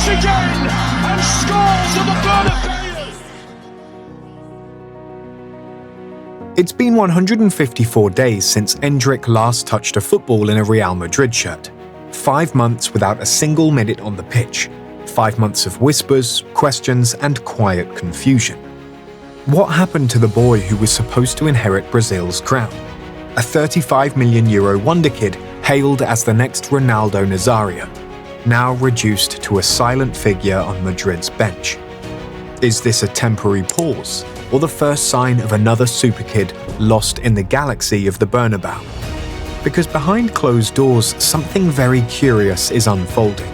strikes again and scores at the Bernabeu. It's been 154 days since Endrick last touched a football in a Real Madrid shirt. 5 months without a single minute on the pitch. 5 months of whispers, questions, and quiet confusion. What happened to the boy who was supposed to inherit Brazil's crown? A €35 million wonderkid hailed as the next Ronaldo Nazário, now reduced to a silent figure on Madrid's bench. Is this a temporary pause, or the first sign of another superkid lost in the galaxy of the Bernabeu? Because behind closed doors, something very curious is unfolding.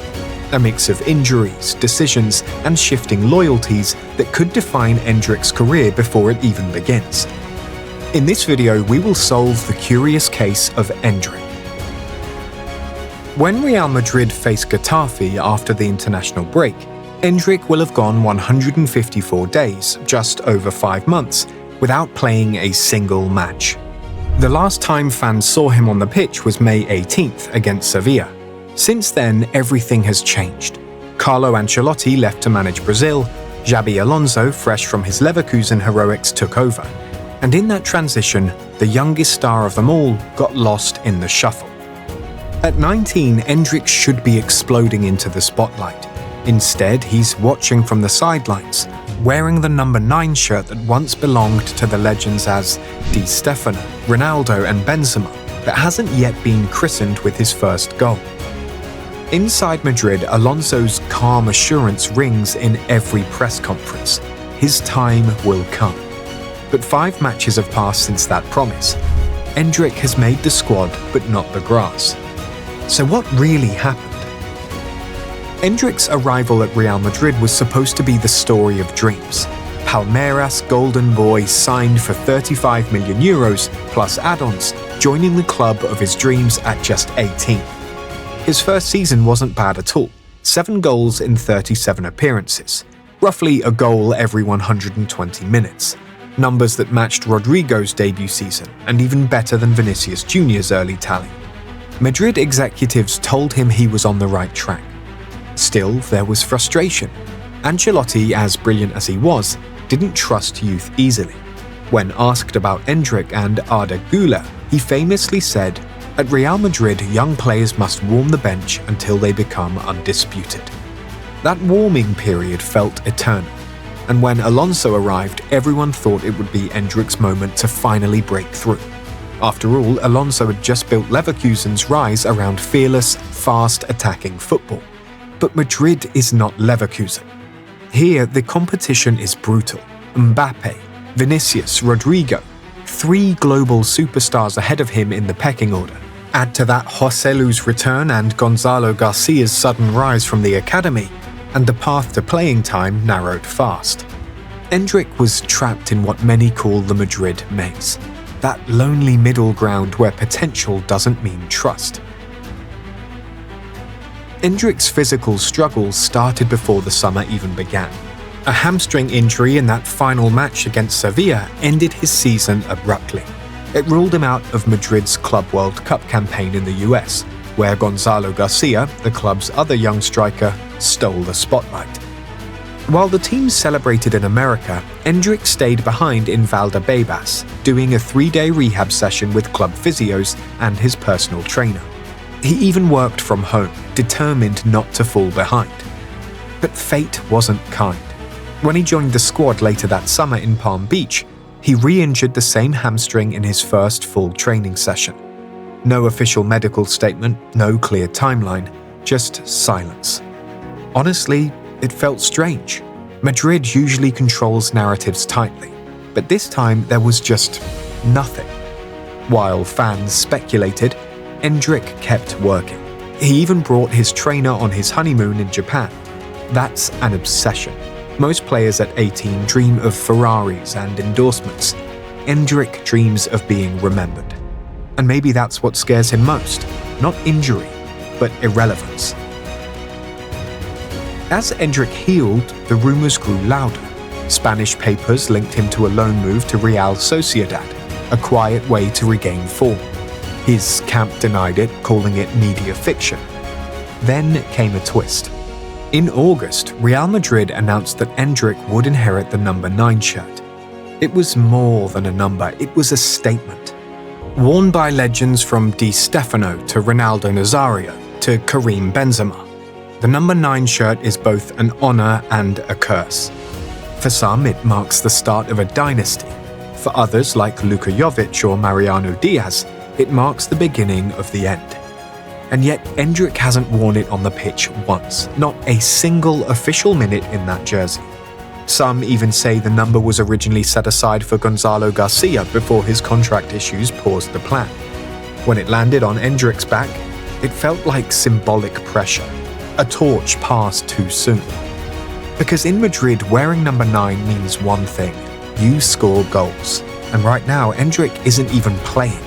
A mix of injuries, decisions, and shifting loyalties that could define Endrick's career before it even begins. In this video, we will solve the curious case of Endrick. When Real Madrid face Getafe after the international break, Endrick will have gone 154 days, just over 5 months, without playing a single match. The last time fans saw him on the pitch was May 18th against Sevilla. Since then, everything has changed. Carlo Ancelotti left to manage Brazil, Xabi Alonso, fresh from his Leverkusen heroics, took over. And in that transition, the youngest star of them all got lost in the shuffle. At 19, Endrick should be exploding into the spotlight. Instead, he's watching from the sidelines, wearing the number 9 shirt that once belonged to the legends as Di Stefano, Ronaldo and Benzema, but hasn't yet been christened with his first goal. Inside Madrid, Alonso's calm assurance rings in every press conference. His time will come. But 5 matches have passed since that promise. Endrick has made the squad, but not the grass. So what really happened? Endrick's arrival at Real Madrid was supposed to be the story of dreams. Palmeiras golden boy signed for €35 million plus add-ons, joining the club of his dreams at just 18. His first season wasn't bad at all. 7 goals in 37 appearances, roughly a goal every 120 minutes. Numbers that matched Rodrigo's debut season, and even better than Vinicius Jr.'s early tally. Madrid executives told him he was on the right track. Still, there was frustration. Ancelotti, as brilliant as he was, didn't trust youth easily. When asked about Endrick and Arda Güler, he famously said, "At Real Madrid, young players must warm the bench until they become undisputed." That warming period felt eternal, and when Alonso arrived, everyone thought it would be Endrick's moment to finally break through. After all, Alonso had just built Leverkusen's rise around fearless, fast attacking football. But Madrid is not Leverkusen. Here, the competition is brutal. Mbappe, Vinicius, Rodrigo, 3 global superstars ahead of him in the pecking order. Add to that Joselu's return and Gonzalo Garcia's sudden rise from the academy, and the path to playing time narrowed fast. Endrick was trapped in what many call the Madrid maze, that lonely middle ground where potential doesn't mean trust. Endrick's physical struggles started before the summer even began. A hamstring injury in that final match against Sevilla ended his season abruptly. It ruled him out of Madrid's Club World Cup campaign in the US, where Gonzalo Garcia, the club's other young striker, stole the spotlight. While the team celebrated in America, Endrick stayed behind in Valdebebas, doing a 3-day rehab session with club physios and his personal trainer. He even worked from home, determined not to fall behind. But fate wasn't kind. When he joined the squad later that summer in Palm Beach, he re-injured the same hamstring in his first full training session. No official medical statement, no clear timeline, just silence. Honestly, it felt strange. Madrid usually controls narratives tightly, but this time there was just nothing. While fans speculated, Endrick kept working. He even brought his trainer on his honeymoon in Japan. That's an obsession. Most players at 18 dream of Ferraris and endorsements. Endrick dreams of being remembered. And maybe that's what scares him most. Not injury, but irrelevance. As Endrick healed, the rumors grew louder. Spanish papers linked him to a loan move to Real Sociedad, a quiet way to regain form. His camp denied it, calling it media fiction. Then came a twist. In August, Real Madrid announced that Endrick would inherit the number 9 shirt. It was more than a number, it was a statement. Worn by legends from Di Stefano to Ronaldo Nazário to Karim Benzema, the number 9 shirt is both an honor and a curse. For some, it marks the start of a dynasty. For others, like Luka Jovic or Mariano Diaz, it marks the beginning of the end. And yet, Endrick hasn't worn it on the pitch once, not a single official minute in that jersey. Some even say the number was originally set aside for Gonzalo Garcia before his contract issues paused the plan. When it landed on Endrick's back, it felt like symbolic pressure, a torch passed too soon. Because in Madrid, wearing number 9 means one thing: you score goals. And right now, Endrick isn't even playing.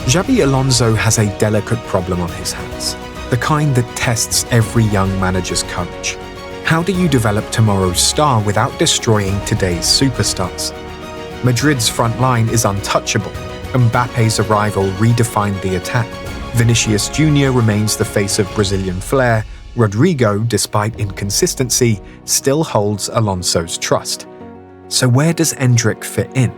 Xabi Alonso has a delicate problem on his hands, the kind that tests every young manager's courage. How do you develop tomorrow's star without destroying today's superstars? Madrid's front line is untouchable. Mbappe's arrival redefined the attack. Vinicius Jr. remains the face of Brazilian flair. Rodrigo, despite inconsistency, still holds Alonso's trust. So where does Endrick fit in?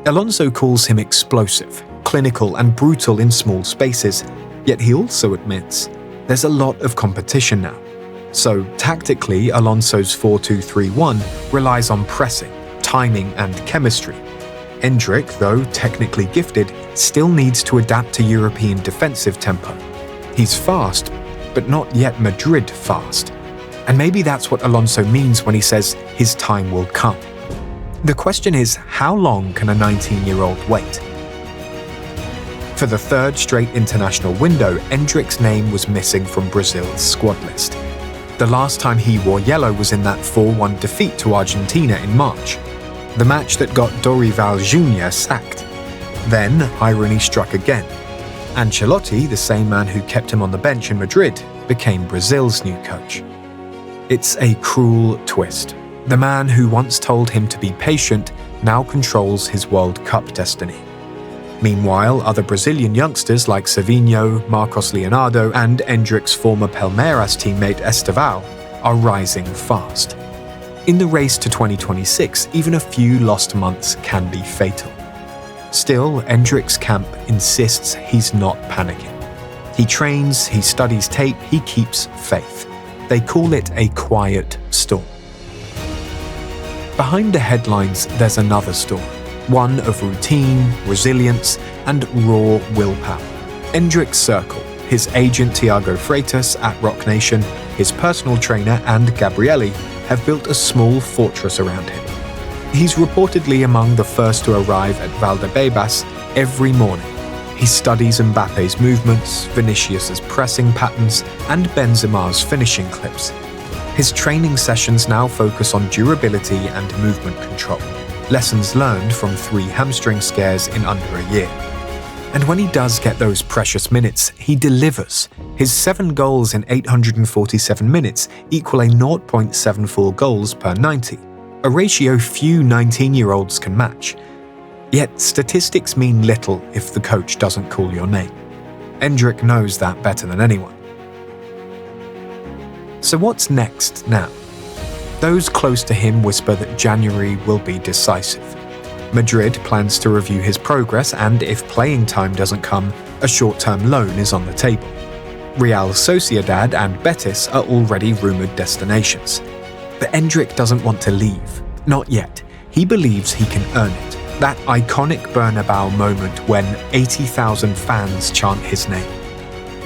Alonso calls him explosive, clinical and brutal in small spaces, yet he also admits there's a lot of competition now. So tactically, Alonso's 4-2-3-1 relies on pressing, timing and chemistry. Endrick, though technically gifted, still needs to adapt to European defensive tempo. He's fast, but not yet Madrid fast. And maybe that's what Alonso means when he says his time will come. The question is, how long can a 19-year-old wait? For the third straight international window, Endrick's name was missing from Brazil's squad list. The last time he wore yellow was in that 4-1 defeat to Argentina in March, the match that got Dorival Jr. sacked. Then, irony struck again. Ancelotti, the same man who kept him on the bench in Madrid, became Brazil's new coach. It's a cruel twist. The man who once told him to be patient now controls his World Cup destiny. Meanwhile, other Brazilian youngsters like Savinho, Marcos Leonardo, and Endrick's former Palmeiras teammate Estevão are rising fast. In the race to 2026, even a few lost months can be fatal. Still, Endrick's camp insists he's not panicking. He trains, he studies tape, he keeps faith. They call it a quiet storm. Behind the headlines, there's another story, one of routine, resilience, and raw willpower. Endrick's circle, his agent Thiago Freitas at Rock Nation, his personal trainer and Gabrielli have built a small fortress around him. He's reportedly among the first to arrive at Valdebebas every morning. He studies Mbappe's movements, Vinicius's pressing patterns, and Benzema's finishing clips. His training sessions now focus on durability and movement control, lessons learned from 3 hamstring scares in under a year. And when he does get those precious minutes, he delivers. His 7 goals in 847 minutes equal a 0.74 goals per 90, a ratio few 19-year-olds can match. Yet statistics mean little if the coach doesn't call your name. Endrick knows that better than anyone. So what's next now? Those close to him whisper that January will be decisive. Madrid plans to review his progress, and if playing time doesn't come, a short-term loan is on the table. Real Sociedad and Betis are already rumoured destinations. But Endrick doesn't want to leave. Not yet. He believes he can earn it. That iconic Bernabeu moment when 80,000 fans chant his name.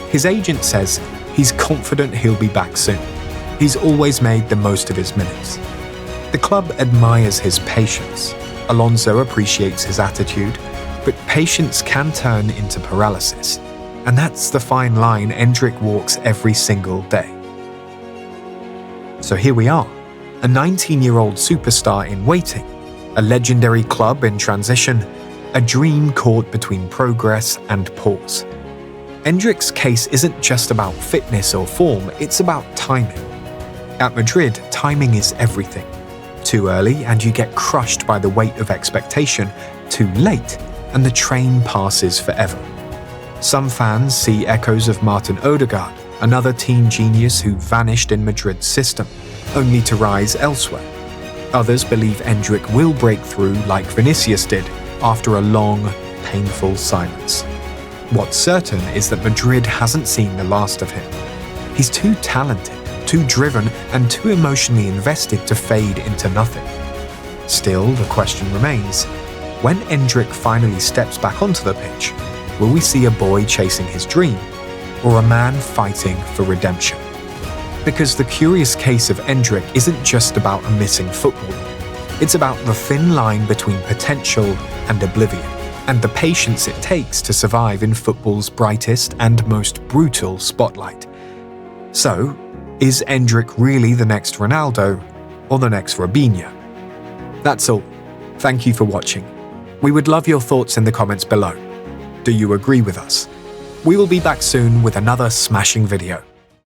His agent says he's confident he'll be back soon. He's always made the most of his minutes. The club admires his patience. Alonso appreciates his attitude, but patience can turn into paralysis. And that's the fine line Endrick walks every single day. So here we are, a 19-year-old superstar in waiting, a legendary club in transition, a dream caught between progress and pause. Endrick's case isn't just about fitness or form, it's about timing. At Madrid, timing is everything. Too early and you get crushed by the weight of expectation. Too late and the train passes forever. Some fans see echoes of Martin Odegaard, another teen genius who vanished in Madrid's system, only to rise elsewhere. Others believe Endrick will break through like Vinicius did after a long, painful silence. What's certain is that Madrid hasn't seen the last of him. He's too talented, too driven, and too emotionally invested to fade into nothing. Still, the question remains, when Endrick finally steps back onto the pitch, will we see a boy chasing his dream, or a man fighting for redemption? Because the curious case of Endrick isn't just about a missing footballer. It's about the thin line between potential and oblivion, and the patience it takes to survive in football's brightest and most brutal spotlight. So, is Endrick really the next Ronaldo, or the next Robinho? That's all. Thank you for watching. We would love your thoughts in the comments below. Do you agree with us? We will be back soon with another smashing video.